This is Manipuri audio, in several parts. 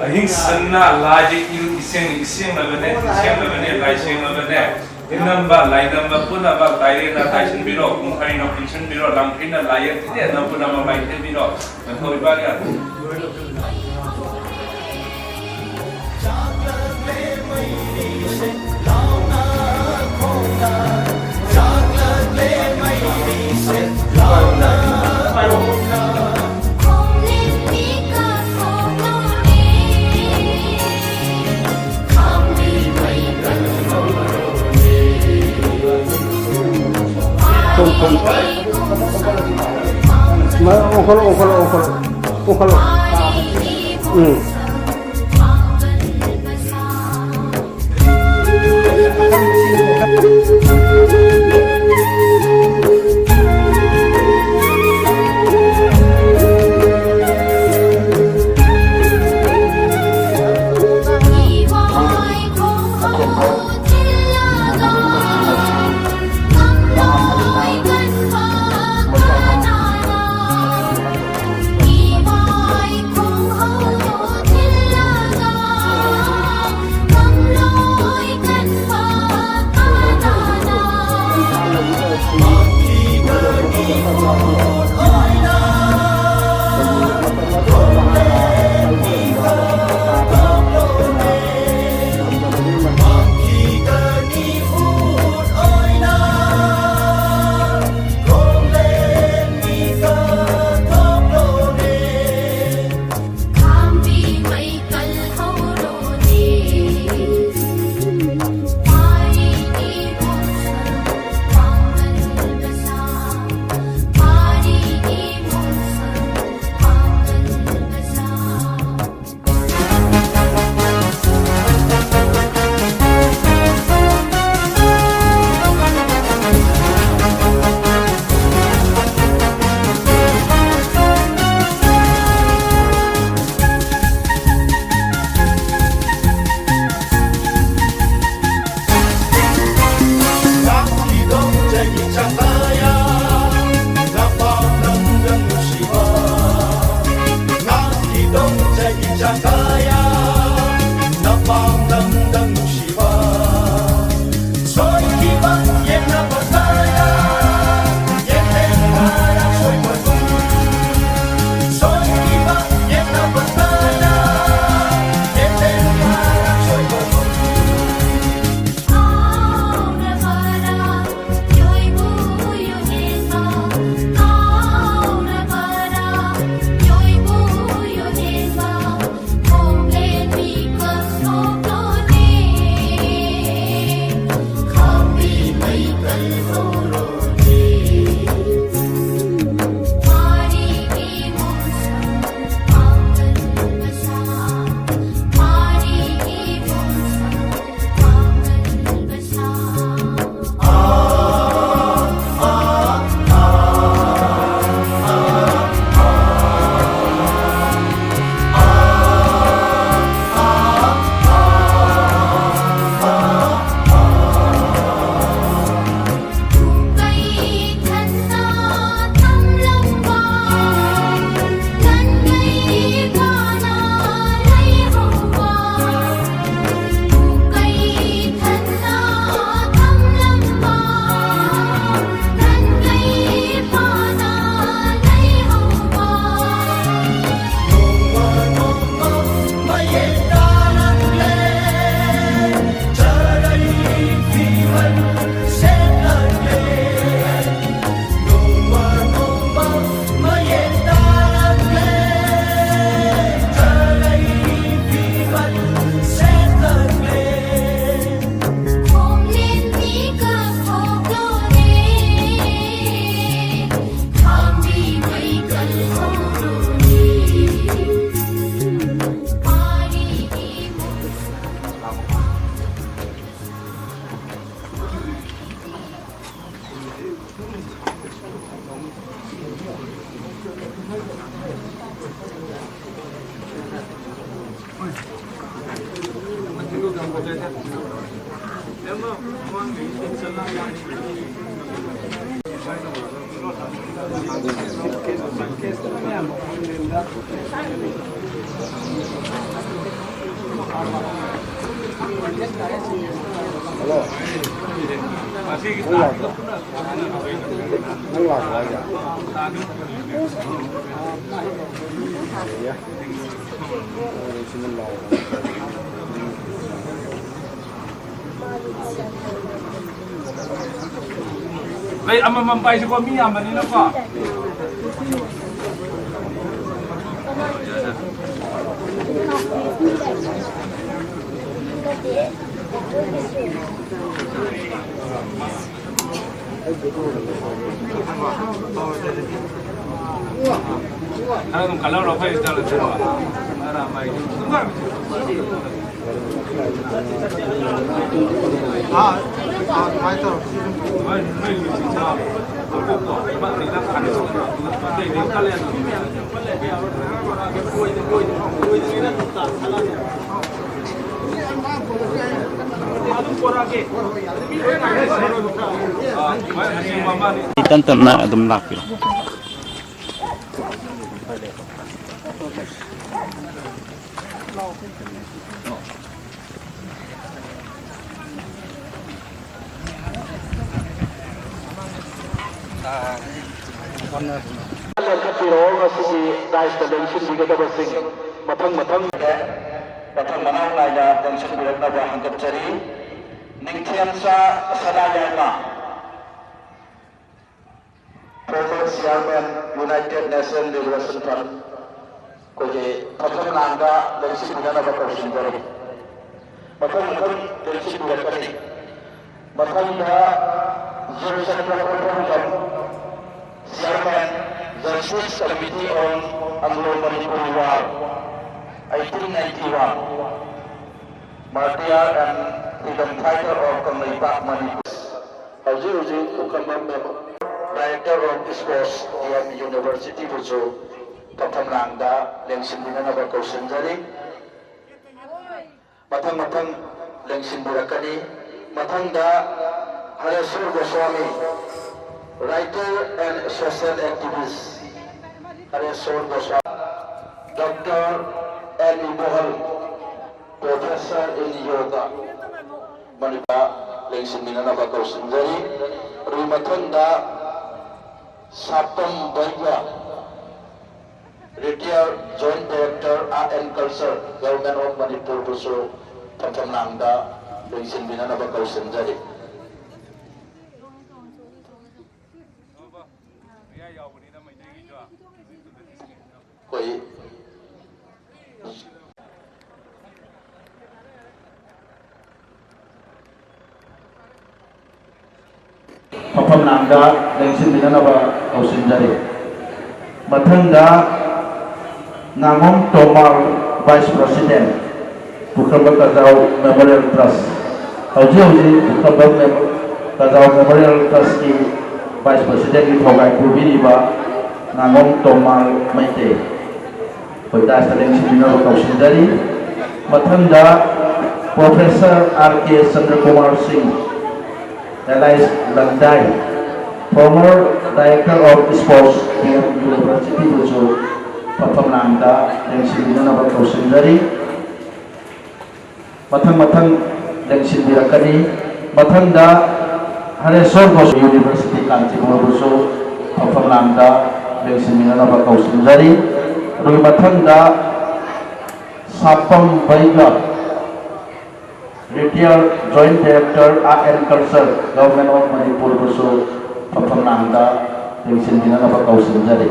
Ahing sanna lagi il iseng labane lai seng labane inamba lai namba puna ba lai na tai sen biro kung hari no pinchen biro lam pina lai ti na puna ma mai te biro thoi ba ya Okalo. Lấy âm bay cho con mi mà đi nó có. Kalau kalau lo phải jalan jalan, ada mai. Mai tao. Mai sao? Bạn thì đang ăn rồi. Để đến ta lên. Itan na adum laki. Former Chairman United Nations Liberation Front ko je patham nanga lensi bidana ba ko sindare patham lensi bidana kare patham da Jerusalem Program Chairman Justice Committee on Anglo-Manipuri War 1891 Martyr and Freedom Fighter of Kamaipa Manipur Auji Ukambam Director of Sports at University Bujo Patham Nangda Lengsin Binana Kausanjari Matang Lengsin Burakani Matanga Haresur Goswami Writer and Social Activist Haresur Goswami Dr. Annie Bohal Professor in Yoga Manipa Lengsin Binana Kausanjari Rumatanda Sapam Baiga, Retired Joint Director Art and Culture, Government of Manipur Buso, Patham Nangda, Lengsin Binana Kausanjari. Koi Patham Nangda Lengsin Binana Kausanjari. Mathangda Nangom Tomar Vice President Bukramba Kazau Memorial Trust. Hauji Bukramba Kazau Memorial Trust ki Vice President ki thogai purbi ba Nangom Tomar Maite. Hoita Lengsin Binana Kausanjari. Mathangda Professor R.K. Chandra Kumar Singh Elias Landai, former Director of Sports at University Bujo, Patham Nangda, Lengsin Binana Kausanjari. Matang Lengsin Birakani, Matangda Haresor Bujo University Kanchipur Bujo, Patham Nangda, Lengsin Binana Kausanjari. Rui Matangda Sapam Baiga, Retired Joint Director Art and Culture, Government of Manipur Buso, Patham Nangda, Lengsin Binana Kausanjari.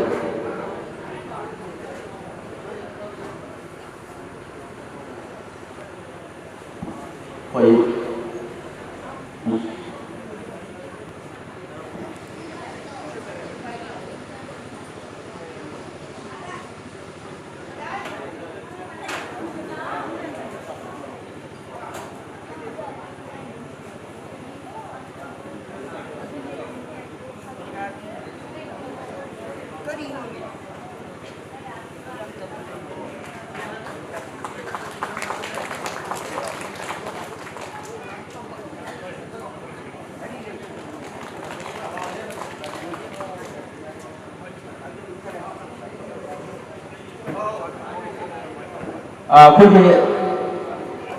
ꯑꯩꯈꯣꯏꯒꯤ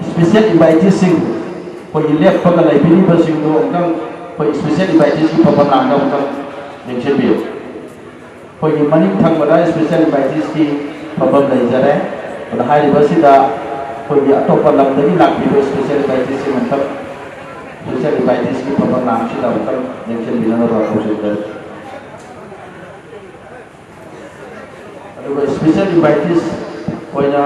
ꯁ꯭ꯄꯦꯁꯤꯌꯦꯜ ꯏꯟꯚꯥꯏꯇꯤꯁꯁꯤꯡ ꯑꯩꯈꯣꯏꯒꯤ ꯂꯦꯞꯄꯒ ꯂꯩꯕꯤꯔꯤꯕꯁꯤꯡꯗꯨ ꯑꯃꯨꯛꯇꯪ ꯑꯩꯈꯣꯏ ꯁ꯭ꯄꯦꯁꯤꯌꯦꯜ ꯏꯟꯚꯥꯏꯇꯤꯁꯀꯤ ꯐꯝꯐꯝ ꯂꯥꯡꯗ ꯑꯃꯨꯛꯇꯪ ꯌꯦꯡꯁꯤꯟꯕꯤꯌꯨ ꯑꯩꯈꯣꯏꯒꯤ ꯃꯅꯤꯡ ꯊꯪꯕꯗ ꯁ꯭ꯄꯦꯁꯤꯌꯦꯜ ꯏꯟꯚꯥꯏꯇꯤꯁꯀꯤ ꯐꯝꯐꯝ ꯂꯩꯖꯔꯦ ꯑꯗꯨꯅ ꯍꯥꯏꯔꯤꯕꯁꯤꯗ ꯑꯩꯈꯣꯏꯒꯤ ꯑꯇꯣꯞꯄ ꯂꯝꯗꯒꯤ ꯂꯥꯛꯄꯤꯕ ꯁ꯭ꯄꯦꯁꯤꯌꯦꯜ ꯏꯟꯚꯥꯏꯇꯤꯁꯁꯤꯡ ꯑꯃꯨꯛꯇꯪ ꯁ꯭ꯄꯦꯁꯤꯌꯦꯜ ꯏꯟꯚꯥꯏꯇꯤꯁꯀꯤ ꯐꯝꯐꯝ ꯂꯥꯡꯁꯤꯗ ꯑꯃꯨꯛꯇꯪ ꯌꯦꯡꯁꯤꯟꯕꯤꯅꯅꯕ ꯇꯧꯖꯒꯦ ꯑꯗꯨꯒ ꯁ꯭ꯄꯦꯁꯤꯌꯦꯜ ꯏꯟꯚꯥꯏꯇꯤꯁ ꯑꯣꯏꯅ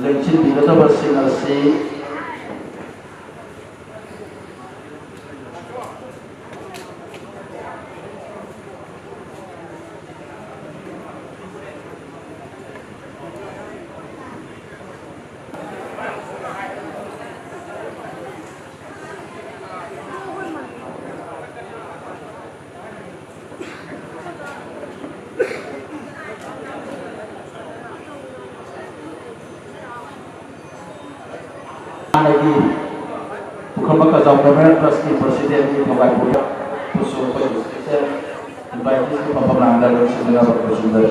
ꯂꯦꯡꯁꯤꯟꯕꯤꯒꯗꯕꯁꯤꯡ ꯑꯁꯤ lagi bukan bakal jauh dari Trustee Presiden di Pembangunan Pulau Pusuk Presiden dibaik di Pembangunan dan Sebenarnya Berkesunder.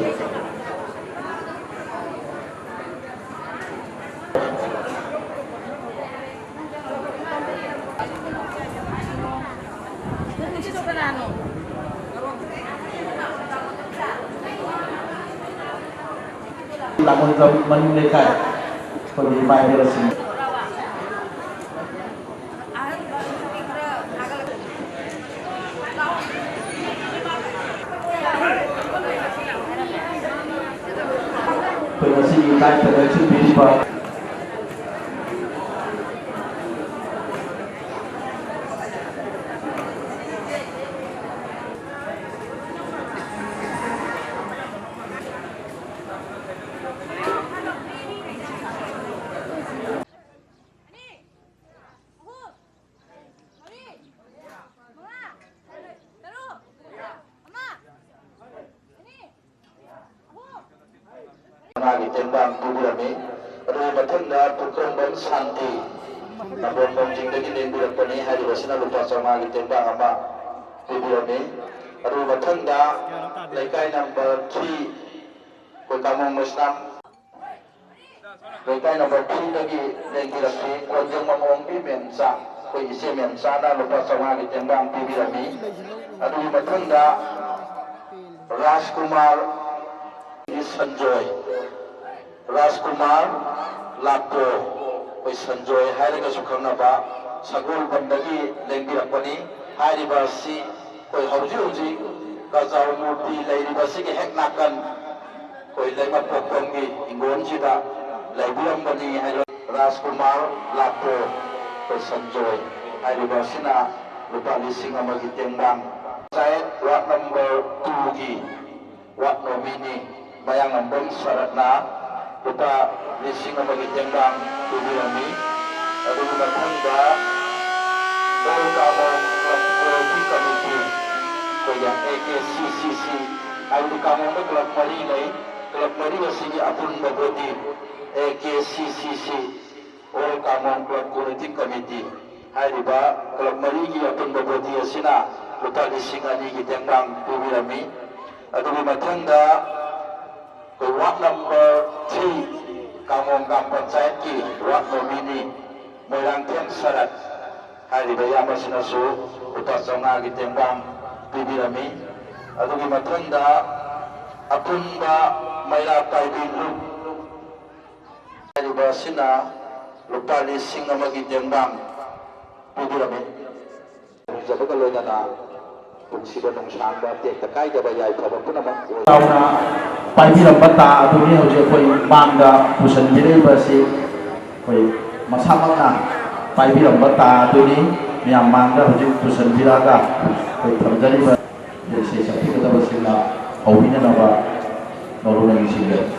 Lamun menilai pemilihan relasi. Relasi kita terkecil di bawah. Magi tembang Pubirami, ada batenda Pukomban Santi, namun mungkin lagi di bulan ini hari wasina lupa sama magi tembang apa Pubirami, ada batenda lekai number 3, Kutamong Muslim, lekai number 3 lagi lagi lagi, kujung mamong pimensa, kuisi mensa na lupa sama magi tembang Pubirami, ada batenda Rajkumar Sanjoy Rajkumar Lapo koi Sanjoy hairiga sukhanaba sagol bandagi lengbirapani hairiba si koi hauji gajau murti leiribasi ge heknakan koi leimat pokpongi ingon jida leibirambani hairo Rajkumar Lapo koi Sanjoy hairiba sina lupa lising amagi tembang saya ward number 2 gi ward nomini bayang ambon syaratna lupa lising bagi tembang Pubirami lalu bertanda kalau kamu di komiti yang AKCCC ayo kamu ke kelab mari masih apun babodi AKCCC all kamu kelab politik komiti hari ba kelab mari apun babodi asina lupa lising ani tembang Pubirami lalu bertanda Ward number 3 Kamong Kampung Panchayat ki Ward nomini Moyang Tiang Sarat hari bayama sinasu utas songa gitembang Pubirami adu gimatanda apun ba mayla paibinlu hari basina lupa lising nama gitembang Pubirami jaga kalau na Pungsiba nung samba tiek takai jaba yai phaba punamak Tauna paibiramba ta aduni hojik koi mangda pusanbireba si koi masamakna paibiramba ta aduni miyam mangda hojik pusanbiraga koi thamjariba yese sakti kadaba singna hawina naba noruna ngisingga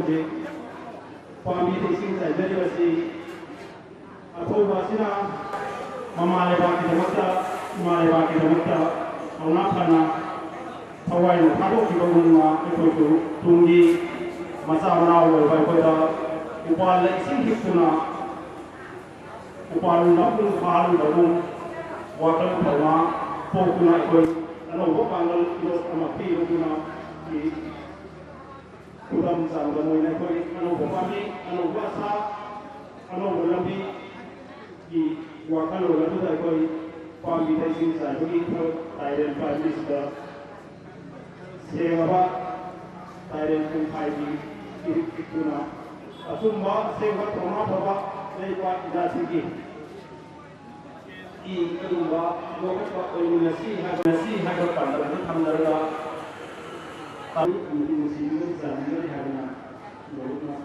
ꯍꯧꯖꯤꯛ ꯄꯥꯝꯕꯤꯗ ꯏꯁꯤꯡ ꯆꯥꯏꯖꯔꯤꯕꯁꯤ ꯑꯊꯧꯕ ꯑꯁꯤꯅ ꯃꯃꯥ ꯂꯩꯕꯥꯛꯀꯤꯗꯃꯛꯇ ꯏꯃꯥ ꯂꯩꯕꯥꯛꯀꯤꯗꯃꯛꯇ ꯊꯧꯅꯥ ꯐꯅ ꯊꯋꯥꯏꯅ ꯊꯥꯗꯣꯛꯈꯤꯕꯒꯨꯝꯅ ꯑꯩꯈꯣꯏꯁꯨ ꯇꯨꯡꯒꯤ ꯃꯆꯥ ꯃꯅꯥꯎ ꯑꯣꯏꯕ ꯑꯩꯈꯣꯏꯗ ꯎꯄꯥꯜꯗ ꯏꯁꯤꯡ ꯍꯤꯞꯇꯨꯅ ꯎꯄꯥꯜꯗ ꯃꯄꯨꯡ ꯐꯥꯍꯟꯕꯒꯨꯝ ꯋꯥꯈꯜ ꯊꯧꯅꯥ ꯄꯣꯛꯇꯨꯅ ꯑꯩꯈꯣꯏ ꯑꯅꯧꯕ ꯄꯥꯡꯒꯜ ꯂꯣꯠ ꯑꯃ ꯄꯤꯕꯗꯨꯅ ꯈꯨꯗꯝ ꯆꯥꯡꯗꯝ ꯑꯣꯏꯅ ꯑꯩꯈꯣꯏ ꯑꯅꯧꯕ ꯄꯥꯝꯕꯤ ꯑꯅꯧꯕ ꯑꯁꯥ ꯑꯅꯧꯕ ꯂꯝꯕꯤꯒꯤ ꯋꯥꯈꯜꯂꯣꯟ ꯑꯗꯨꯗ ꯑꯩꯈꯣꯏ ꯄꯥꯝꯕꯤꯗ ꯏꯁꯤꯡ ꯆꯥꯏꯕꯒꯤ ꯇꯥꯏꯔꯦꯟ ꯄꯥꯏꯕꯤꯁꯤꯗ ꯁꯦꯡꯂꯕ ꯇꯥꯏꯔꯦꯟ ꯄꯨꯡꯐꯥꯏꯒꯤ ꯏꯔꯤꯛ ꯏꯛꯇꯨꯅ ꯑꯆꯨꯝꯕ ꯑꯁꯦꯡꯕ ꯊꯧꯅꯥ ꯐꯕ ꯂꯩꯕꯥꯛ ꯏꯖꯥꯁꯤꯡꯒꯤ ꯑꯗꯨꯒꯨꯝꯕ ꯌꯣꯛꯈꯠꯄ ꯑꯣꯏꯃꯤꯟꯅꯁꯤ ꯍꯥꯏꯕ ꯄꯥꯟꯗꯝ ꯑꯗꯨ ꯊꯝꯅꯔꯒ nusinya zamnya hanya barunya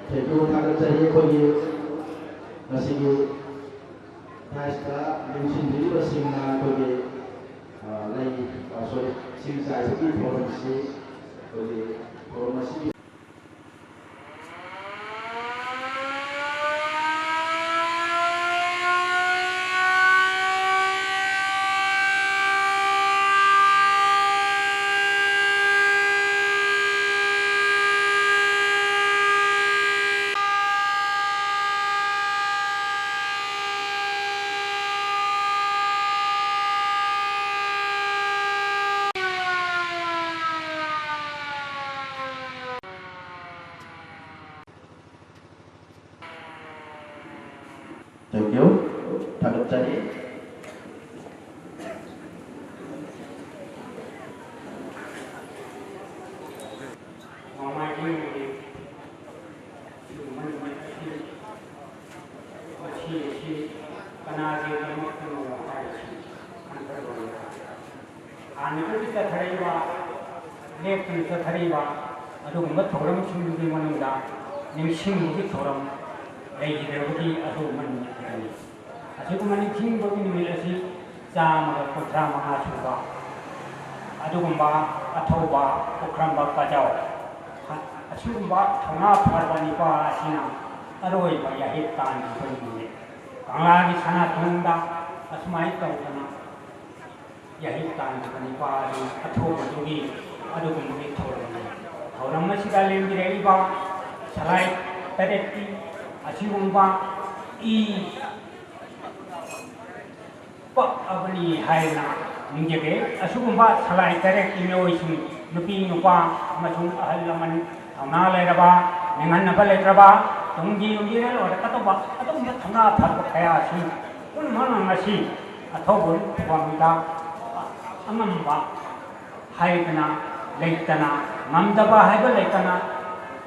Jadi kalau saya kau masih Naskah yang sendiri bersinggungan bagi lagi sorry singsa itu informasi bagi informasi Thank you. Takut tadi. ꯊꯧꯔꯝꯁꯤꯡꯗꯨꯒꯤ ꯃꯅꯨꯡꯗ ꯅꯤꯡꯁꯤꯡꯕꯒꯤ ꯊꯧꯔꯝ लेगी मन असिगुमनि थिंबगी निमित असि चामगा कुथ्रा मंगा सुबा अदुगुम्बा अथौबा उख्रम्बा काजाव असिगुम्बा थौना फरबनिपा असिना अरोइबा याहित तान बनिने कांगलागी सना थुंदा असमाई तौतना याहित तान बनिपा अथौबदुगी अदुगुम्बी थौरबनि थौरमसिदा लेंबिरेइबा सलाइ तरेक्की असिगुम्बा ई अपनी हायना निंजगे असुगुम्बा सलाइ तरेक इमेओइसिंग नुपी नुपा अमसुंग अहल लमन थौना लेरबा निंगन्नबा लेत्रबा तुंगी उंगी रे लोर कतोबा अतुम थौना फरब खयासि उन मनंगसि अथौबुन वांगदा अमम्बा हायतना लेतना नमदबा हायबा लेतना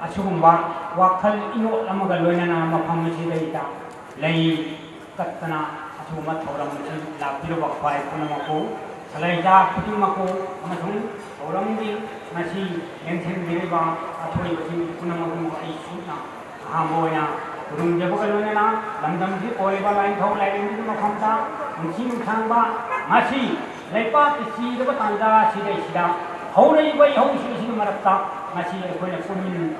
असुगुम्बा वाखल इनो अमगा लोयना मफमसि लेता लई कतना अथुमा थौरम लापिरबा ख्वाइ पुनमको सलाइजा खुदिमको अमथुं थौरमगी मसी लेंथेंबिरिबा अथोइबसि पुनमको आई सुना अहामोयना रुंजबगा लोयना लमदमसि कोइबा लाइन थौ लाइनिंगि मफमता मुंसी मुंखांबा मसी लेपा किसिदबा तांजा सिदैसिदा हौरैबा हौसिसि मरक्ता मसी अखोइना पुमिन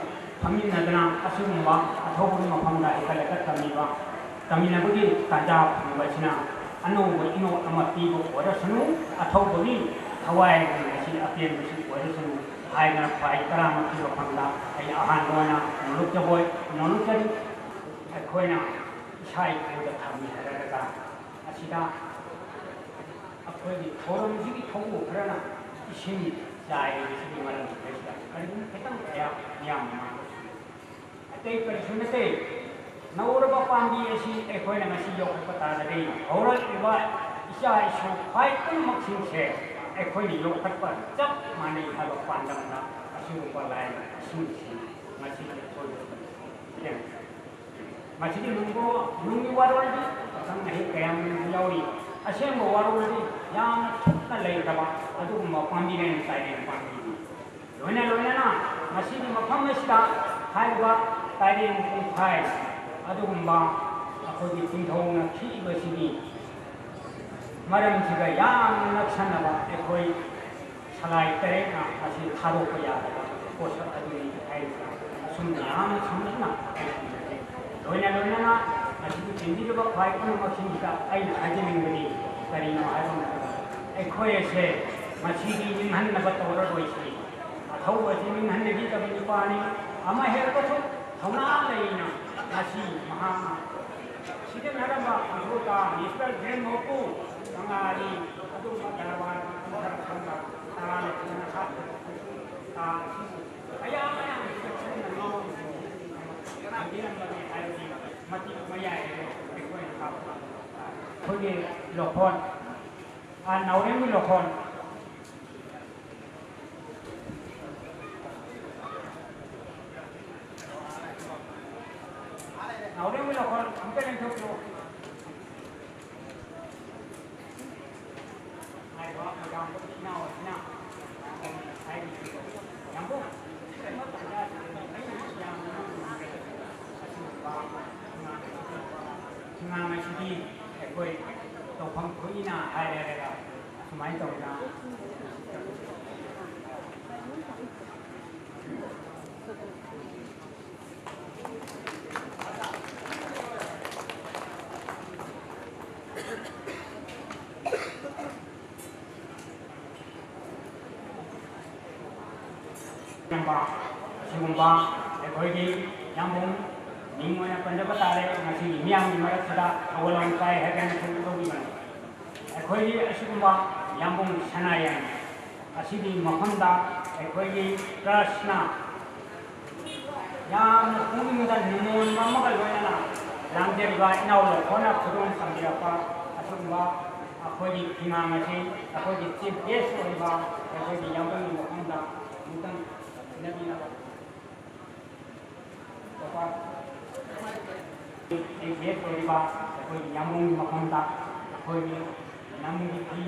फमिनदना असुगुम्बा अथौबुन मफमदा एकलका तमिबा तमिनबगी ताजा फुबसिना अनौब इनो अमा पीबो ओरसनु अथौबगी हवाई गसी अपेन बसी ओरसनु हायना फाइ करामा पीबो फंदा आई आहान लोना नुलुकजबोय नुलुकजरी अखोइना इसाई कोदा थामी हरगा असिदा अखोइगी थौरमजिगी थौबो खरना इसिंग जाय बिसिगी मरन बेसिदा करिबुन खतम या याम मा अतै परिसुनते नौरब पांगी असी एखोइना ngasi योखपतादे हौरइबा इसा इशु फाइ पुनमक्सिंसे एखोइनि योखपा चप माने हाबा पांदमना असिगुम्बा लाइ सिंसि ngasi एखोइ ngasi नुंगि वारोलदि संग हे कयाम यावि असेंबो वारोलदि याम थुकना लेतबा अदुगुम्बा पांगिने ताइने पांगी लोइना लोइना ngasi मफम असिदा हाइबा ताइने फाइ अदुगुम्बा अखोगी तिंथौना खीबसिगी मरमसिगा याम नक्सनबा एखोई सलाइ तरेना असी थारोप यादबा पोषक अदुनि हाइसा असुम याम समझना लोइना लोइना असी तिंदिबा फाइ पुन मखिंसा आइना हाजिनिंगनि करिनो हाइबा एखोई से मसीगी निंहन्नबा तौररोइसी अथौबसि निंहन्नगी तबनि पानी अमा हेरकथु थौना लेना nasi mahama sidang haramba anggota Mr. Green Moku mangari adu magarawan antara sangka tangan dengan satu ayah ayah kita mau bilang bagi hari mati maya itu ekor apa pergi lokon naureng lokon naureng lokon angkat yang jauh ai đó mà đang có nào nào ai đi nhắm bút cái mất tận ra thì thấy làm mà mà chỉ đi để coi tàu phong khối na ai đây là máy tàu ra सिगुम्बा एखोइगी यामबुंग निंगोना पंजब तारे ngasi मियाम gi marak sada awalang kai hagan thungdogi man एखोइगी सिगुम्बा यामबुंग सनायन asidi mahamda एखोइगी प्रश्न याम पुंगिदा निमोन ममgal loina lamjerga inawlo khona khudon samdirapa asugumba एखोइगी thimangasi एखोइगी chief guest oiba एखोइगी यामबुंग mahamda mutang नबीना एक ये कोई बात कोई यामों मखमदा कोई नामुंगी थी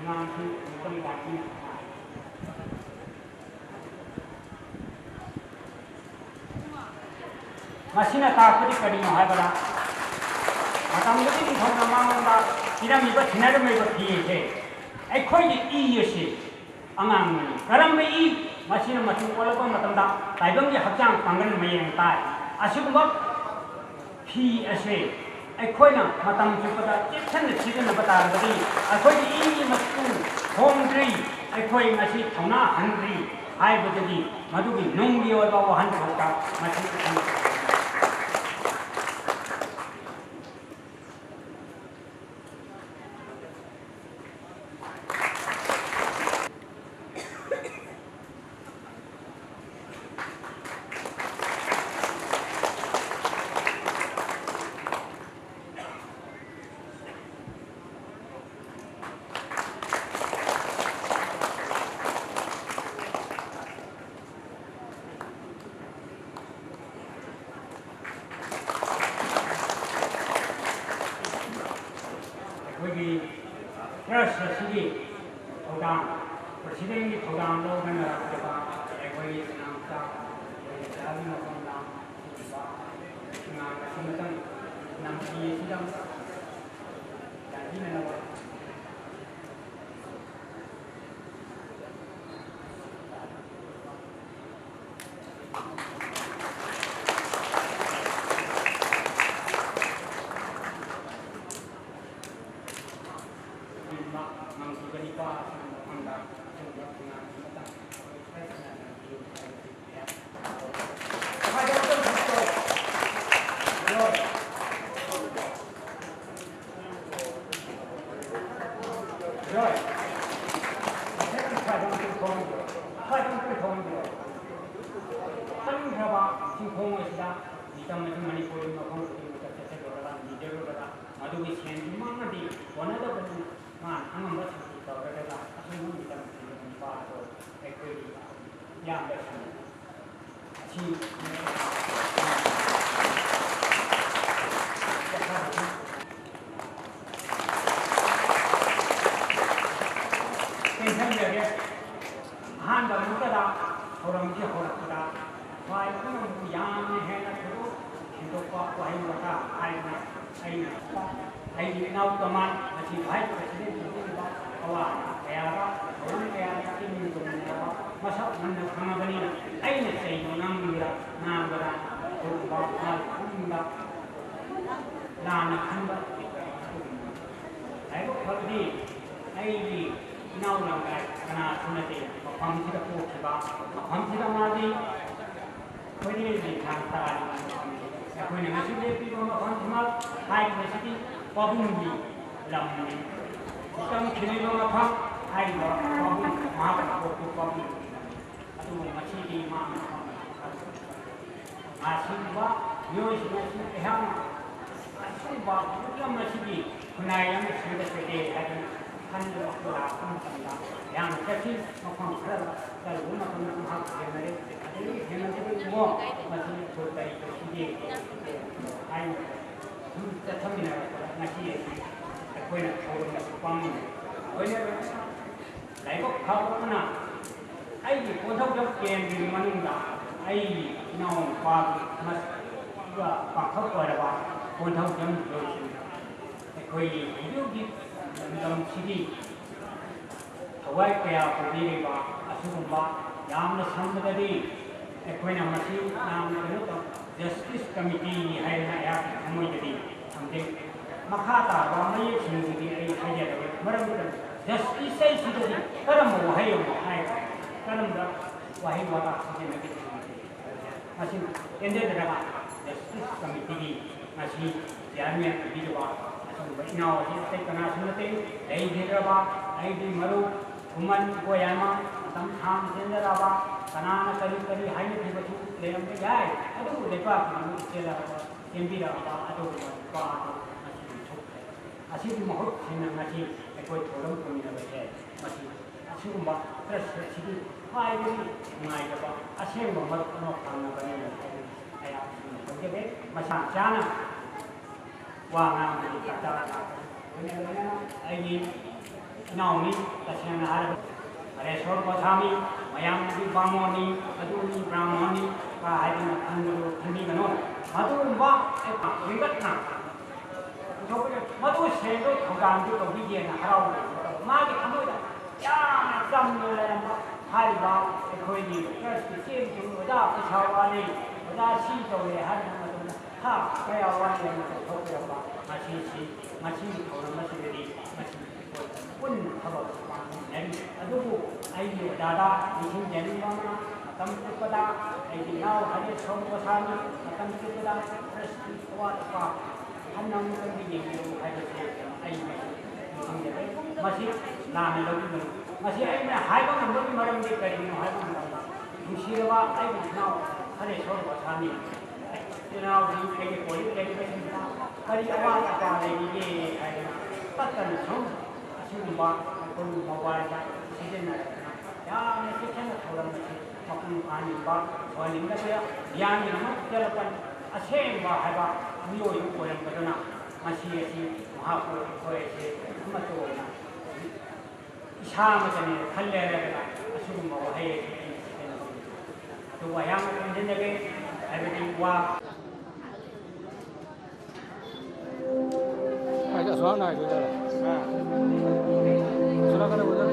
नामुंगी उत्तम गाती मसीना ताकपति करिनो हाइबरा मतमदि निथौना मांगदा पिरामिबा थिनारमैबा थिएसे अखोइनि इयसे अङांगनि करम इ मसीना मसु ओलबा मतमदा ताइबंगि हक्चांग पांगन मयें ताइ असिगुबा फी असे अखोइना मतम चुपदा चिथन सिगन बतारबदि अखोइनि इ मसु होमद्री अखोइ मसी थौना हंद्री हाइबदि मदुगि नोंगि ओलबा वहन थौका मसी First, City, Todan, President Todan, Logan, Equity, Namta, Savin of Nam, Simatan, Namsi, Sidam, Yadina. Justice Committee hai na ya khamoi jadi samde makha ta ba mai sing ji ai khai ya maram da justice sai si ji karam wa hai yo hai karam da wa hai wa ta ji na ki masin ende da ba Justice Committee masi yarme bi ba asan ba ina wa ji sai kana sunate ai ji da ba ai di maru kuman ko yama tam tham jendra ba kanana kari kari hai ni ba ले हम जाए अतो लेपा हम चला एमपीरा बा अतो बा असी महत छिन माची कोई थोरम कोनी न बे माची असी गुम्बा plus city hi be my बा असे महत नो खाना बने आया ओके बे मसा जाना वा ना ता आई नाउनी तसेना हार अरे शोर पछामी mayam di bamoni adu ni brahmoni ka haidina khandi gano madu ba ringat na madu sendo thogam du to bi na harau ma gi thamoi da ya jam ne la ma hai ba khoi ni ka si chen chung da pa chaw wa ni da si to le ha na ma to ha ka ya wa ni ma to ko ba ma chi ko ma chi di ma chi kun ha ba ma ne adu ai ni da da ni chung jen ba ma tam tu da ai di nau ha ni chong ko sa ni tam tu da fresh wa pa han nam ko bi ye yo ai de ai ni chung jen ma chi na ne lo ni ma chi ai na hai ba nam ni ma ram di ka ni hai ba nam da ni shi ba ai di nau ha ni chong ko sa ni you know di ai ko ni ke ni ba ka ri awa ta le ni ye ai na ta tan chong chung ba ko ni ma wa ja si de na ya ne ke chen ko ram ni makun ani ba wa ni na ya ya ni na ke la pan a chen ba hai ba mi yo yu ko ram ka na ma si ye si ma ko ko ye se ma to na isha ma ne khal le ra ka a chung ma wa he to wa ya ma ne ne ke everything wa 아이가 소환 아이고 잖아. 수락하는 거잖아.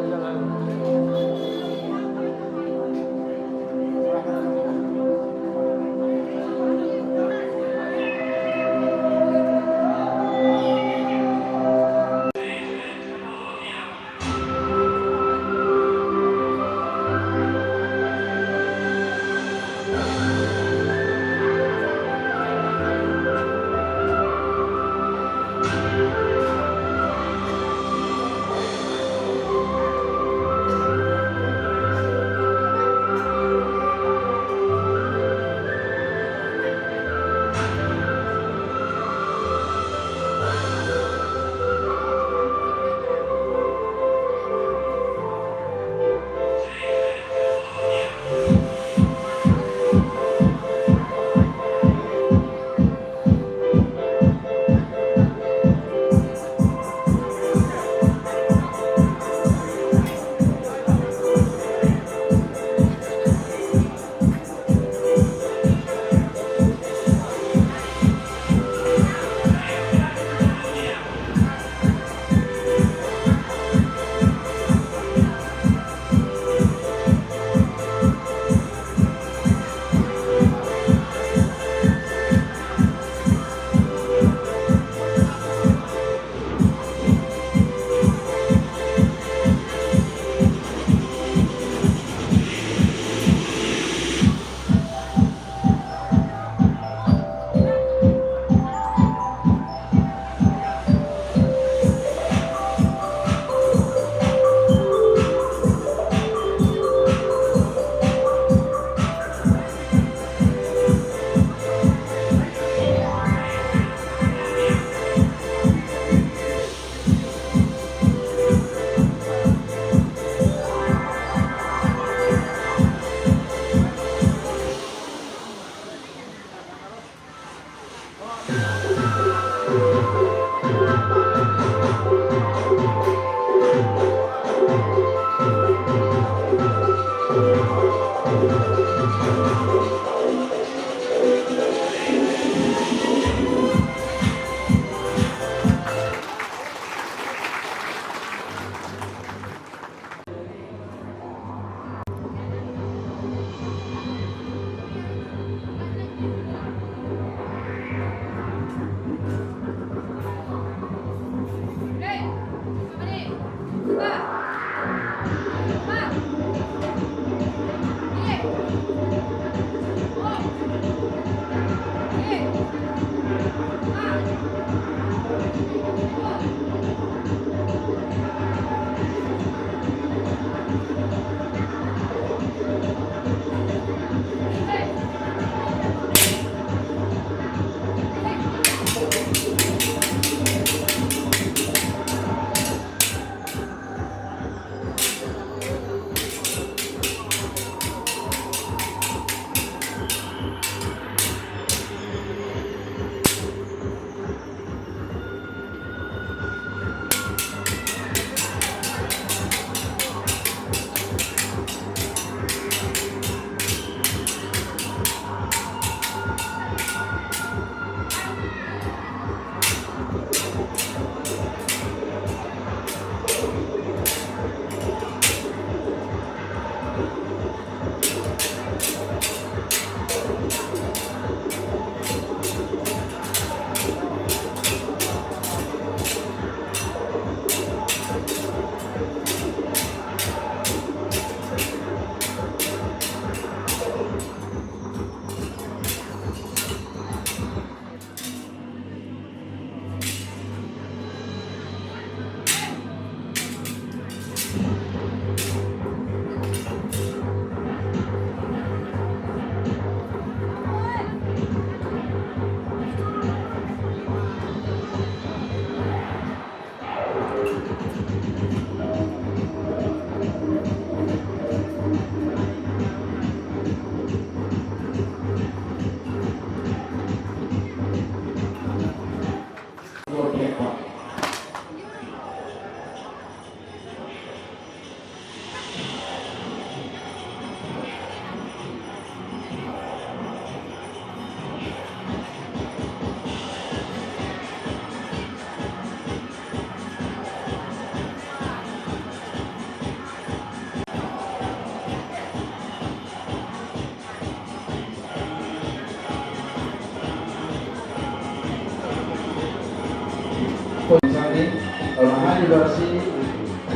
हाइबरसी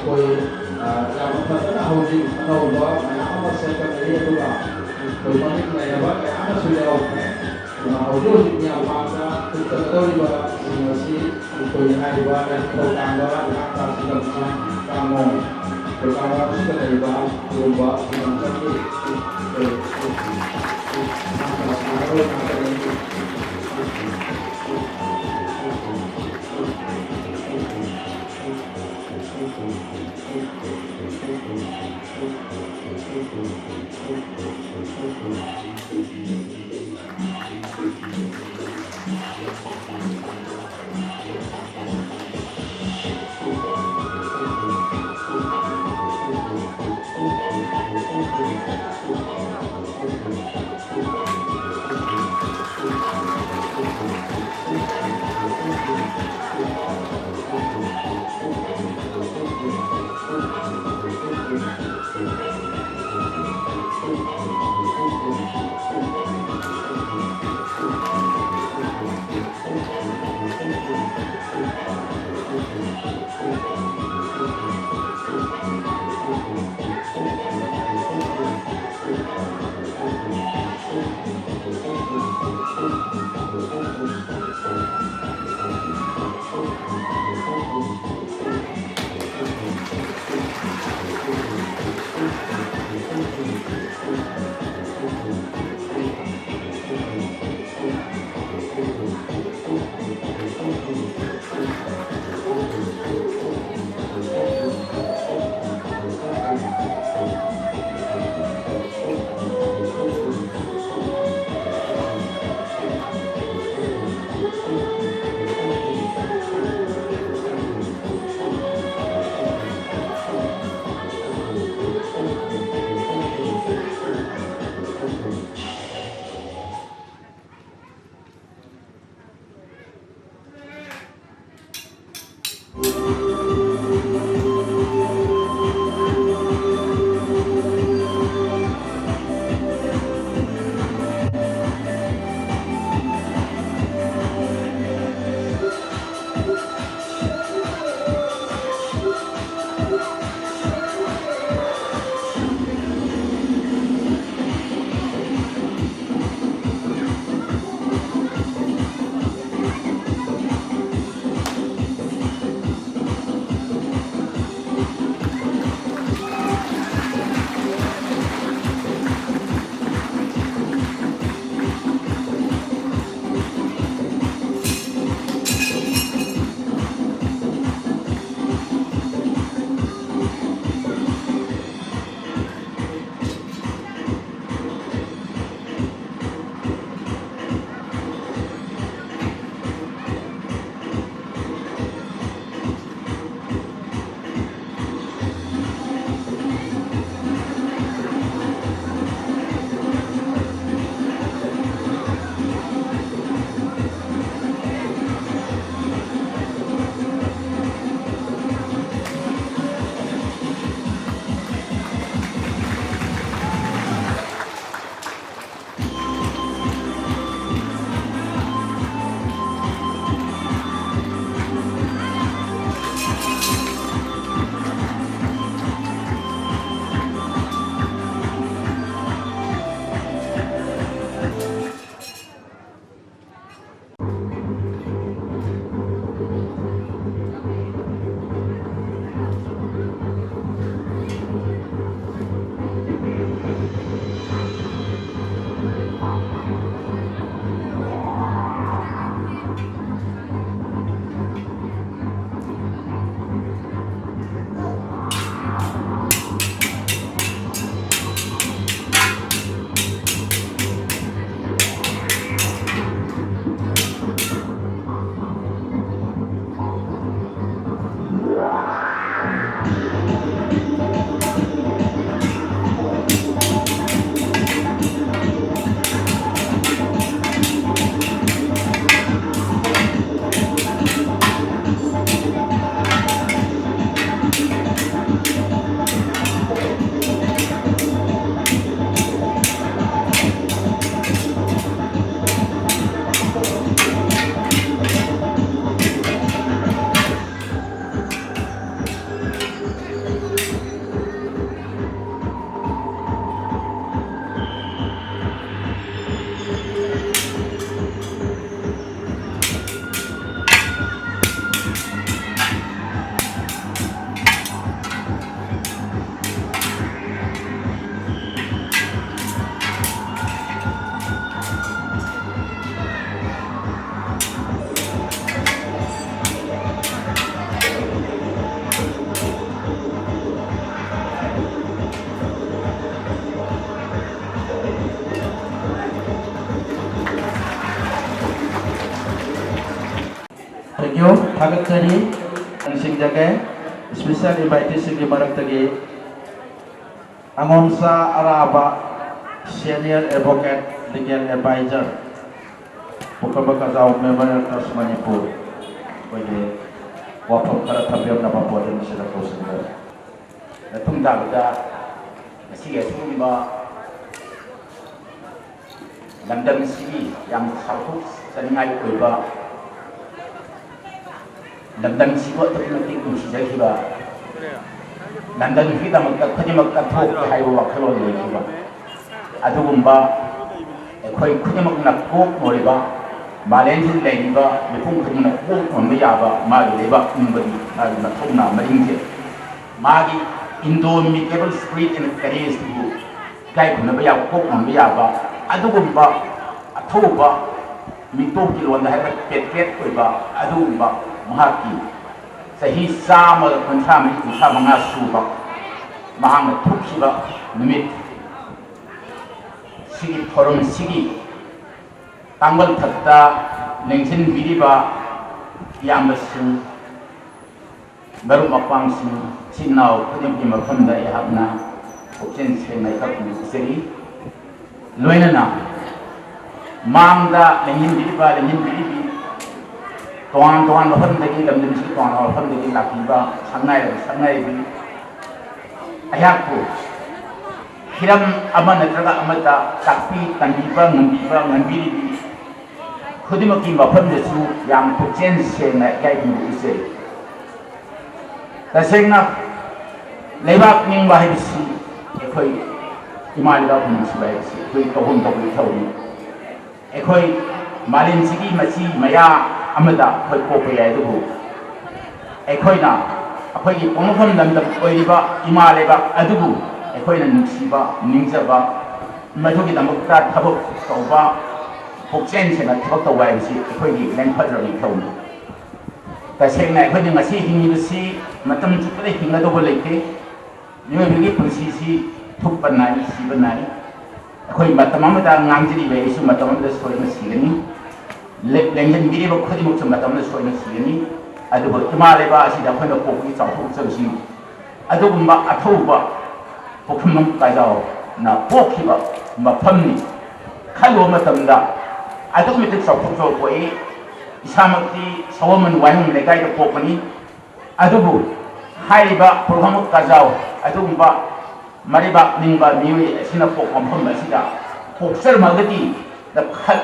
कोई yang pertama holding atau dua nama sekretari itu lah berbagai daerah yang sudah oke nah holdingnya maka kita tahu juga si untuk yang ada dan program yang akan kita kamu pertama sekretari berubah dengan satu you. Thagat Kari, and Singjake, special invited Singi Maratagi, Amonsa Araba, Senior Advocate, Legal Advisor, Pukabakazao Memorial Trust Manipur, with Wapam Karatabiam Nabapo and Sirakosa. The Tungda, Sumba, London City, Yang South, Sanai Uba, London City, automatic Ushiba, London Vita Kadimak Highway Kalon, Adumba, a quite Kudimak Moriba, Malentin Ladiba, the Punkum on Mayaba, Magi Leva, Umbadi, Matona, Marinke, Magi, Indomitable Street and Careers to you. Guy Kunabaya, Pok on Mayaba. Adugumba, Atoba, Mitoki on the Pet Uba, Adumba, Mahaki. Say he Sama Contaminate to Samanga Suba, Mahama Tukiba, Numit, City Forum City, Tangal Tata, Lengsin Vidiba, Yamasu, Barumapangsu, Sinau, Kudimima Funda Yahabna, Ocean City. Loinana Manda Lenin Biba, Lenin Bibi, Tuan Mahon the Kingdom, the Tuan or from the Lakiba, Sanai, Ayaku, Hiram Amanatraga Amata, Taki, Tandiba, Mundiba, Mandibi, Kudimokima from the two young Puchen, like Gaibu say. The saying of Levak Ningba, if Imaliba Municipality, we go home to be told me. A koi Malin City, Machi, Maya, Amada, Kopia, the book. A koina, a koi Onham Lambda, Oiba, Imaleba, Adubu, a koina Nuxiba, Ningzaba, Matuki Namukta, Tabuk, Toba, Poksen, and a Toto Wives, a koi Lampadra told me. The same night when I see him, you see, Matam to play him at over lake. You will be Pussy. Tupanai, Sibanai, Koi Matamamada, Nangji, Vesu, Matamada, Soyna Sigani, Lengan Video, Kodimu to Matamada, Soyna Sigani, Aduba, Maleba, Sida, when the Poki, South, Adubumba, Atoba, Pokemon Kazao, Na Pokiba, Mapamni, Kalo Matamda, Adumitic South Way, Isamati, Solomon, Wang, the guy of Popani, Adubu, Haiba, Prohamu Kazao, Adumba. Mariba Nimba Mui Sinapok on Masida, Poxer Magadi, the cut.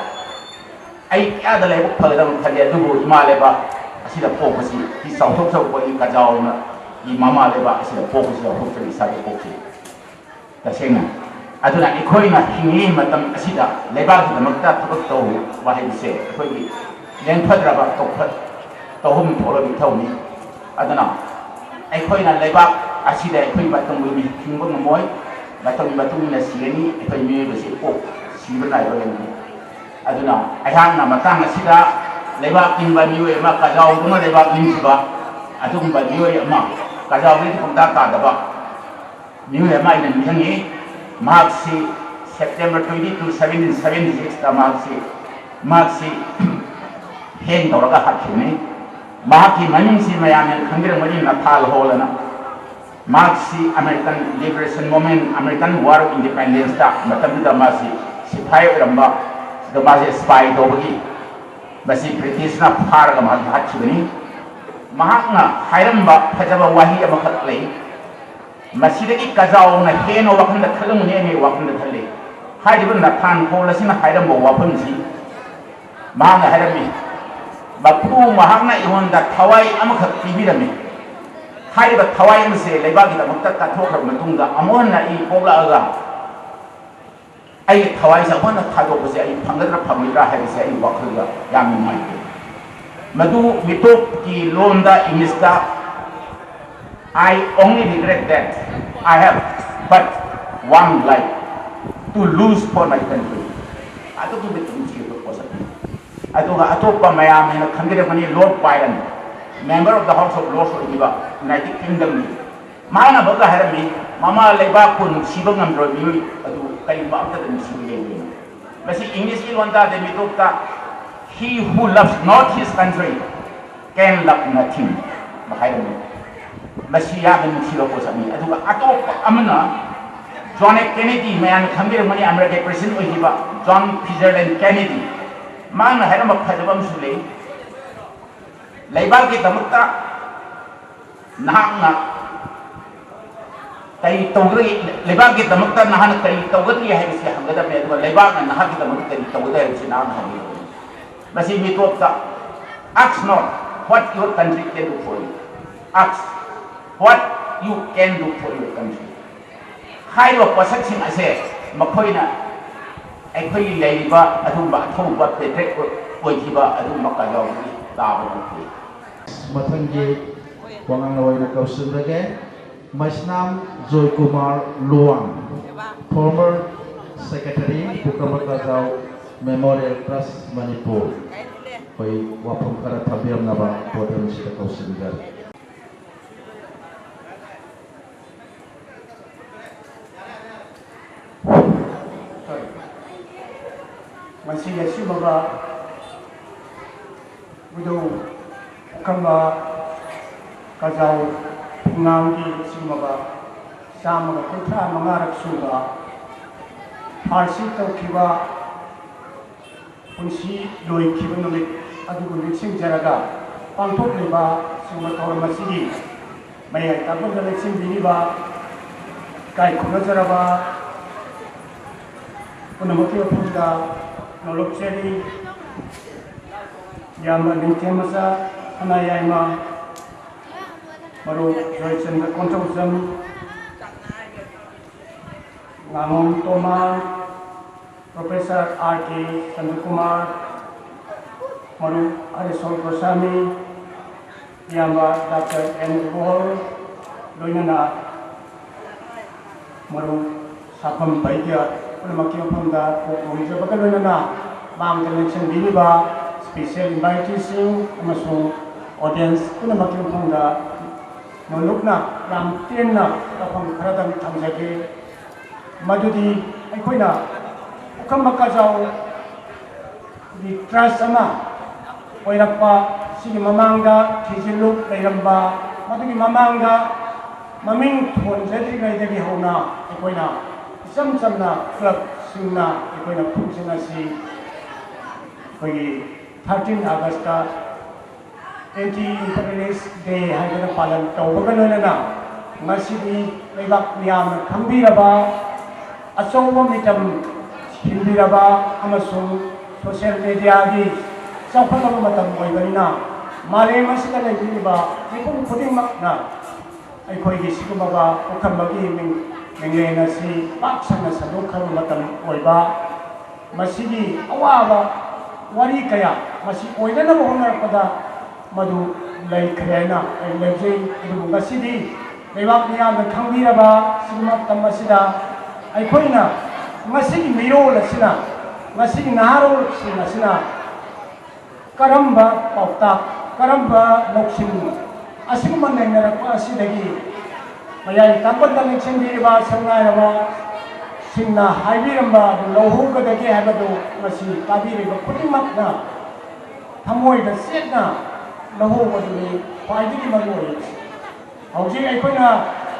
I other level Paladam Kaliadu, Maleba, Sida Poxy, he saw Toto Boy Kazauna, Imama Leba, Sida Poxy or Hopefully Sadi Poxy. The singer. I do not equina, Hingim, Madam Asida, Leba, the Magda Toto, what he said, then Padraba to whom Tolo told me. I don't know. Equina Leba. Asida equip batung will be Kimbon Moy, Batung in a Sieni, if I knew the ship, Sivan I don't know. I have Namatang Asida, Leva in Banu, Makazao, Duma Leva Linsiba, Atum Banu, Mark, Kazao from Dakadaba. New Yama in Yangi, Marxi, September 22, 1776, Marxi, Hen Toraga Hakimi, Mahaki Maninsi Mayan, Kandir Marina Tal Holana. Marxi American Liberation Movement, American War of Independence, Matamida Masi, Sipai Ramba, the Masi Spy Dogi, Masi British Paragam Hachibani, Mahakna, Hiramba, Pajaba Wahi Amakatli, Masidi Kazao, Hen or Wakan the Kalum Name, Wakan the Tali, Hideban the Tan, Polasina Hiramba Wapansi, Mahanga Hirami, Bapu Mahana, even that Hawaii Amakatibidami. Highba Tawai say, Lebagi, the Mutaka Toka Matunga, Amona, Pola. I Tawai, one of Tago was a Pangara Pamira, had say, Wakaga, Yami Mike. Madu, Mitoki, Londa, Imista. I only regret that I have but one life to lose for my country. I don't do it. I don't Mayam in a country of Lord Biden. Member of the House of Lords of the United Kingdom. Mana Boga had me, Mama Leba Kun, Sibangam Review, Kaliba after the Missing. But English Ilwanda de Mitota, he who loves not his country can lap nothing bahayam Masia dan Silo Posami aduga atop amana John F Kennedy mayan khamir mani American president ohiba John Fitzgerald Kennedy man haram phadabam sule laibal ki damukta nahangna kai tawri laibal ki damukta nahana kai tawgati hai bisi hangada me aduga laibal na nahak ki damukta kai tawgada hai bisi nahana hai basi mitopta ask not what your country can do for you ask what you can do for your country hai wa posaksing ase makhoina aikhoi leiba adumba thoba petrek oihiba adumba ka yawi tabu mathangi wangang loina kausun rage Masnam Joy Kumar Luang, former secretary Bukamata Rao Memorial Trust Manipur koi wapum kara thabiam naba podium sita kausun gar masih yasi baga budo kamba kazau ngangi simaga sama kutra mangarak suga farsi taukiba unsi loi kiba numit adugu nixing jaraga pangthok liba sima thawra masigi mayai tabun nixing biniba kai khuna jaraba punamaki apunda nolok cheri yama ningtemasa anayayma maru joychen ka kontrosam ngamom toma Professor R.K. Chandrakumar maru Harisol Goswami yama Dr. N. Gohol loinana maru sapam baigya punamaki apunda kokongja bakal loinana Mam Connection Biliba, special invitees amasung audience punamaki apunda nolukna ram tienna kapam kharadam thamjage madudi aikoina ukambaka jaw di trust ama oirapa sigi mamanga thijiluk leiramba madudi mamanga maming thonjadi gaidagi hona aikoina isam samna club singna aikoina phungsina si koi 13 August Anti-Imperialist Day haibana palan tawbaga loinana ngasidi leibak miyamna khambiraba achouba mitam hinbiraba amasung social media gi chawphataba matam oibanina malem asida leibiriba mipum khudingmakna aikhoi gi sigumaba ukhambagi minglena si paksana sadokharu matam oiba masigi awaba wari kaya masi oidana mohonarpada madu lai khayana lejei idu ngasidi leibak miyamna khangbiraba sigma tamasida aikhoina ngasigi mirol asina ngasigi naharol sina karamba pauta karamba loksin asigma nainarapa asidagi mayai tapanda nixindiriba sangairaba singna haibiramba lohugdagi habadu masi tabiriba khudingmakna thamoida setna lohugdagi khwaidigi maroi hauji aikhoina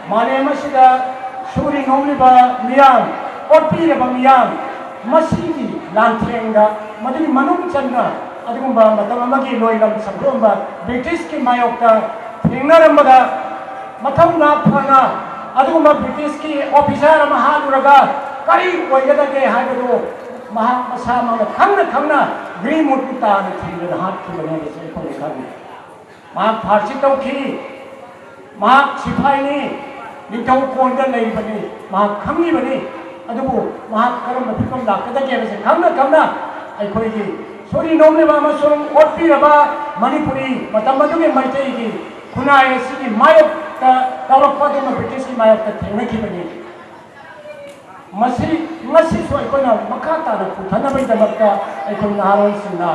malem asida suri nomliba miyam otpireba miyam masigi lantrenga madini manung channa adugumba matam amagi loilam sabromba British ki mayokta thengnarambada matham na phana adugumba British ki officer ama haluraga kari oigadage haibadu maha masama khangna green mutita na thingda hat thibane se phone khani ma pharsi tauki ma sipai ni nithau konda leibani ma khangi bani adubu ma karam phikam lakadage se khangna aikoi gi sori nomle ba ma song otpi raba manipuri matamadu ge maitai gi khunai sigi mayok ta tawrakpa de ma British ki mayok ta thengna ki bani masi so aikona makata na puthana bai damakta aikon naharon sinna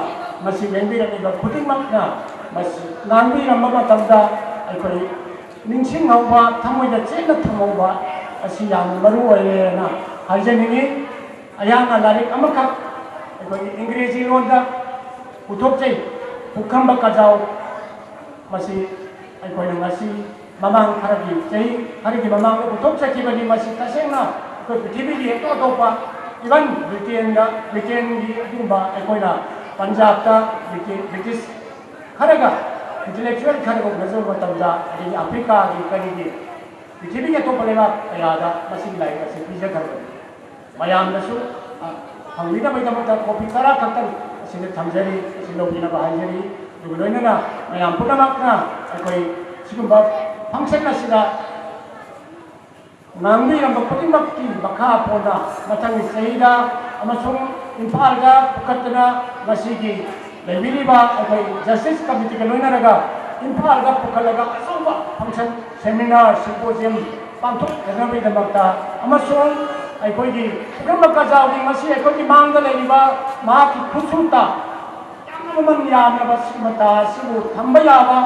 masi lembira ni ba khuding makna masi nangbi ramma tamda aikoi ningsing ngauba thamoida chena thamoba asi yam maru oye na haijani ayana larik amaka aikoi इंग्रेजी लोन दा उठोक चै उखंबा कजाओ मसी अखोइना ngasi mamang खरगी चही खरगी mamang उठोक चखिबनी मसी तसेंगना अखोइ पृथ्वी की एक अतोपा इवन ब्रिटेन की अदुबा अखोइना पंजाब ता ब्रिटिश खरगा इंटेलेक्चुअल खरगो गजो मतमदा अदि अफ्रीका की करी की पृथ्वी के अतोपा लेबा कयादा मसी लाइ असे पिजे खरगो मयामदसु हंगीदा मैदमता कॉपी करा खतन असिने थमजरी सिलोगिना बाहायजरी दुगलोइना मयाम पुनमकना अखोइ सिगुंबा फंक्शन असिदा नांगबी रंब पुतिमक्की मखा पोना मथंग सहीदा अमसुंग इम्फालगा पुकतना मसीगी लेबिलिबा अखोइ जस्टिस कमिटी के लोइनरगा इम्फालगा पुकलगा असोबा फंक्शन सेमिनार सिम्पोजियम पांथोक गनबी दमक्ता अमसुंग अखोइगी पुकम कजावी मसी अखोइगी मांग लेलिबा माकी खुसुता यामन यामबा सिमता सिबु थंबा याबा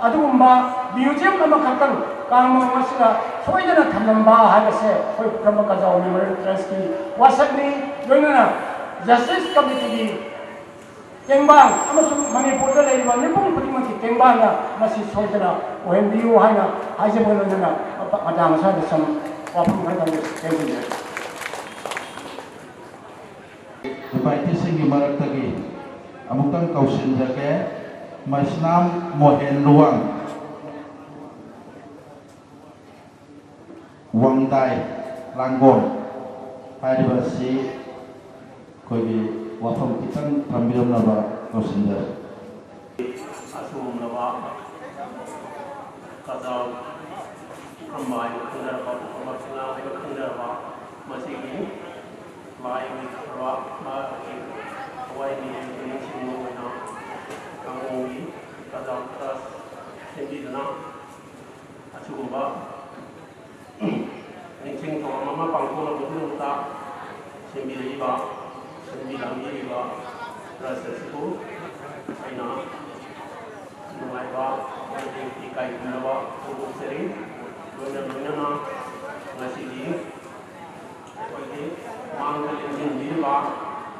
अदुगुम्बा म्यूजियम अमखतन कांगमो मसिदा सोइदना थमलंबा हागसे कोइ पुकम कजाव मेमोरियल ट्रस्ट की वासकनी लोइनना जस्टिस कमिटी की तेंबांग अमसुंग मणिपुर दा लेलिबा निपुंग खुदिमकी तेंबांगा मसी सोइदना ओहेंबियु हाइना हाइजेबोनना मदाम सादा सम वाफम खतन तेंबिने Invitation की मरक तकी अमुक्तंग कौशिन जके मसनाम मोहेन लुवांग वांगदाई लांगोन हाइबसी कोई वाफम कितन थंबिरम नबा कौशिन जके असुम नबा कजाव खम्बाय खंदरबा खमसना खंदरबा मसीगी माय विथवा मा हवाई नि सिंगोना कांगोगी कजाव क्रस सेबिदना असुगुबा निसिंग तो ममा पांगोला बुनुता सेबिरिबा सेबिलांगिरिबा रससु आइना नुवाइबा की काई कुनबा उबुसरी लोना ngasigi कोई मांगल इंजन दिलवा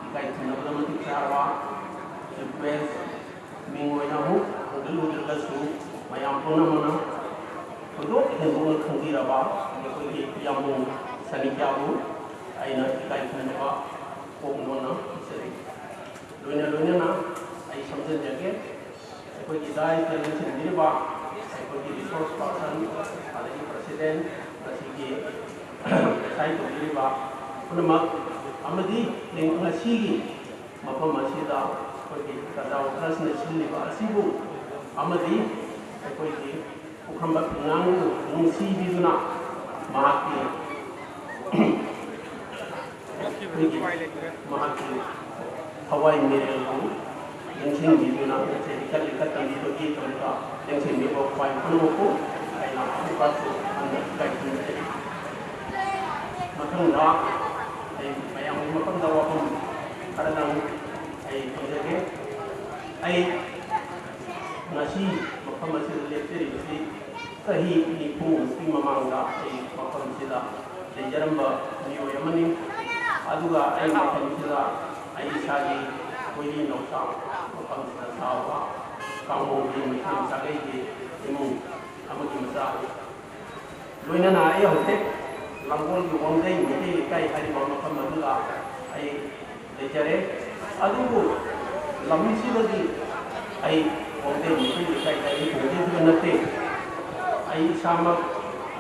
इकाई थनबदा मति चारवा रिक्वेस्ट मिंगोइना हु अंगलु दिलसु मयाम पुनमना खुदो हेंगोन खंगिरबा कोई यामु सनिक्याबु आइना इकाई थनबा कोमनोना सरी लोना आई समझन जगे कोई दाई करेंसी दिलवा कोई रिसोर्स पर्सन आदि प्रेसिडेंट असिगी साइ तो दिलवा पुनमक अमदी लेंगसिगी मफम असिदा कोई कदाव क्रसने सिलिबा असिबु अमदी कोई उखंबा पिंगांगु नुसी बिदुना महाकी महाकी हवाई मेरेलु यंसिंग बिदुना से कल कतंगी तो की तंका यंसिंग बिबो फाइन पुनमको आइना अमुकासु अंदर काइतुने Matanga ay mayang mapangdawa kong karanang ay pagdage ay ngasi mapamasil lecture si kahi ni pung si mamangda ay mapamsila ay jaramba niyo yamani aduga ay mapamsila ay isagi wili nausa mapamsila sawa kamo di mikin sagay di imong amagi masa luina na ay hote Langgol di wangday miti kay hari mama kamadula ay lejare adugo lamisi lagi ay wangday miti kay hari wangday nate ay sama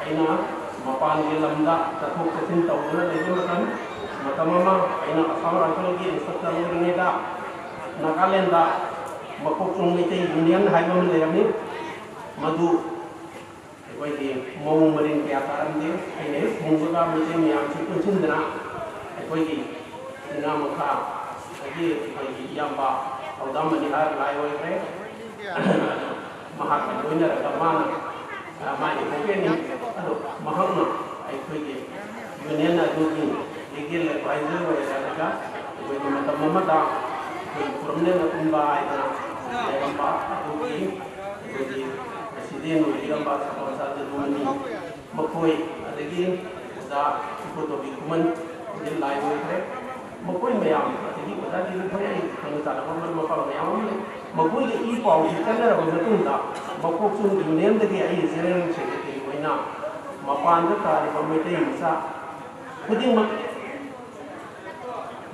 ay na mapan lamda tatuk kasin tawuna lagi makan matamama ay na kasama rasa lagi instructor lagi neda nakalenda mapokong miti union hay mamil yami madu कोई मोंग मरिन के आकार में ऐने मुंगुगा मुझे मियाँ से कुछ इंदना कोई इना मुखा कोई याम्बा औदा मनिहार लाए हुए थे महाकंडोइनर कमाना माने कोके नहीं अलो महाना कोई यूनियन अदुगी लीगल एडवाइजर वगैरह का कोई मतलब ममता कोई पुरमने न कुंबा आइना याम्बा अदुगी कोई Presiden William Baksa Dumani Makoi adagi da foto bikuman din live with मकोई मैम अदगी ओजादी खोय आई खंग ताना मपा मैम ले मकोई के ई पाउ से कनर हो मतुंदा मकोक सुन यूनियन दगी आई जनरल सेक्रेटरी होइना मपान द तारि बमेटे इंसा खुदिंग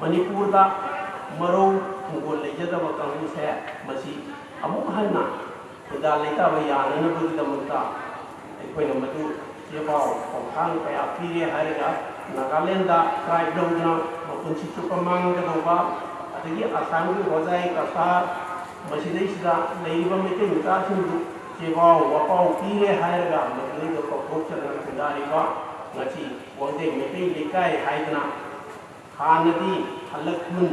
मणिपुर दा मरो खुंगोल लेजदब कांगू से मसी अमुक हन्ना खुदा लेता यानन बगी दमता अखोइना मदु जेबाव खोंखांग कया पीरे हारेगा नागालैंड ट्राइब लौना मपुंसी चुपमांगदौबा अदगी आसाम की वजाई कसार मसीदैसिदा लेरिबा मेटे मितासिंदु जेबाव वपाव पीरे हारेगा मदुइगा कोकोचना खुदारिबा ngasi wangde metai lekai haidna hanadi halakun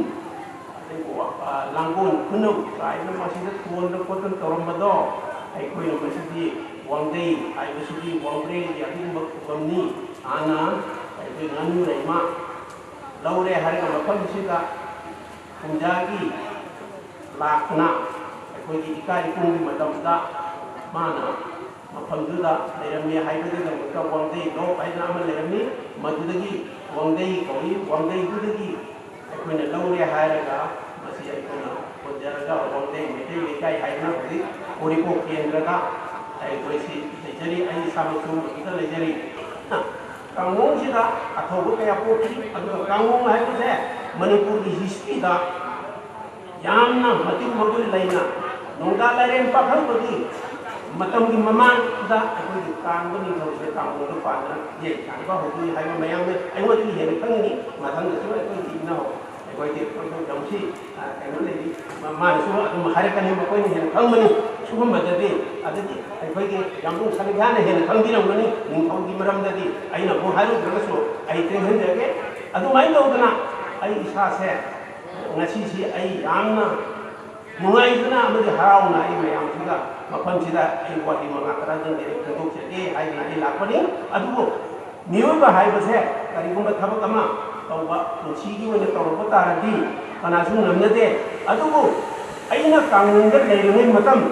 langgon kunu raina masida tuon da kotan toromado ai koi no masidi wangde ai masidi wangre yadin bakkamni ana ai koi nganu reima laure harga bakam sida punjagi lakna ai koi ki ikari kungi matamda mana मफमदुदा लेरमी हाइबदुदा मुका वंगदे लो पाइना अम लेरमी मदुदगी वंगदे कोई वंगदे दुदगी अखोइना लौरे हायरगा मसी अखोइना पोजरगा वंगदे मेटे लेकाई हाइना बदि ओरिको केंद्रगा अखोइसी लेजरी आई सामसु इदा लेजरी कांगों सिदा अथोबो कया पोखि अदुगा कांगों हाइबसे मणिपुर की हिस्ट्री दा यामना मतिम मगुल लेना नोंगा लारेन पाखल बदि मतम की ममान दा अखोई कांग बनी थौसे कांगो द पाना ये कांगो होगी हाइबा मयाम ने अइमो दी हेन खंगनी मथंग दसु अखोई दिना हो अखोई ते कोई जमसी कनो लेदी मा सु अदुम हारे कने मकोई ने हेन खंगमनी सुगम बददे अदि अखोई के यामु सलिहा ने हेन खंगिरमनी निंथौ की मरम ददी अइना बो हारु द्रगसु अइ तेंहन जगे अदुमाइ दौदना अइ इसा से ngasi si ai yamna mungai duna amadi harauna ai mayam siga मफम सिदा आई वाटी मंगा करा जन दे खंदोक से ए हाई नाई लापनी अदुबो नियोबा हाइबसे करिगुम थबक अमा तौबा पुछीगी वने तौरब तारदी कनासु नमनदे अदुबो अइना कांगुंग लेरिङै मतम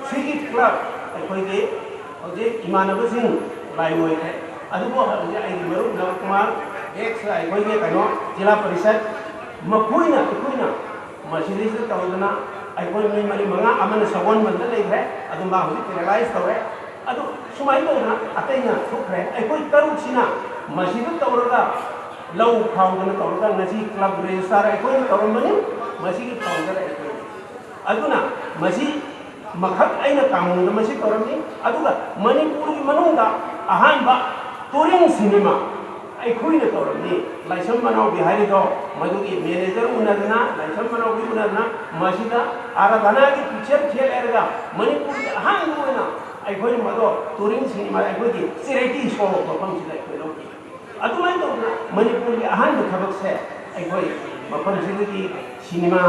सिगी क्लब अखोइगे होजे इमानबसिंग लाइवोय थे अदुबो होजे आई मरुक नवकुमार एक्स अखोइगे कनो जिला परिषद मखुइना अखोइना मसिदिस तौदना अखोई में मरी मंगा अमन सवन मन लेखरे अदु मा हुई पैरालाइज तौरे अदु सुमाइ तौना अतैना थुखरे अखोई तरुक सिना मसिद तौरगा लौ फाउदन तौरगा नसी क्लब रजिस्ट्रार अखोई तौरमनि मसी की फाउंडर अखोई अदुना मसी मखक अइना कांगुंग मसी तौरमनि अदुगा मणिपुर की मनुंगा अहानबा टूरिंग सिनेमा अखोइना तौरमनि लाइसम मनाव बिहारी दो मधुगी मैनेजर उनदना लाइसम मनाव भी उनदना मसीदा आराधना की पिक्चर खेल एरगा मणिपुर की अहान दुना अखोइ मदो टूरिंग सिनेमा अखोइ सिरेटी शो मफम सिदा अखोइ लोकी अदुमाइ तौना मणिपुर की अहान थबक से अखोइ मफम सिदगी सिनेमा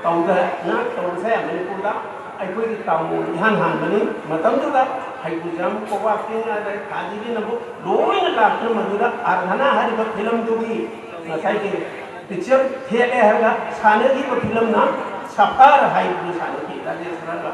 तौदा ना तौसे मणिपुर दा अखोइ की तामु इहान हान मनि मतम दुदा हाइबुजाम कोवा किंग आदर काजीगी नबो लोइन लाक्र मधुरा आराधना हरिबा फिल्म दुगी नसाई के पिक्चर खेले हरगा साने की फिल्म ना सफार हाइबु साने की राजेश रंगा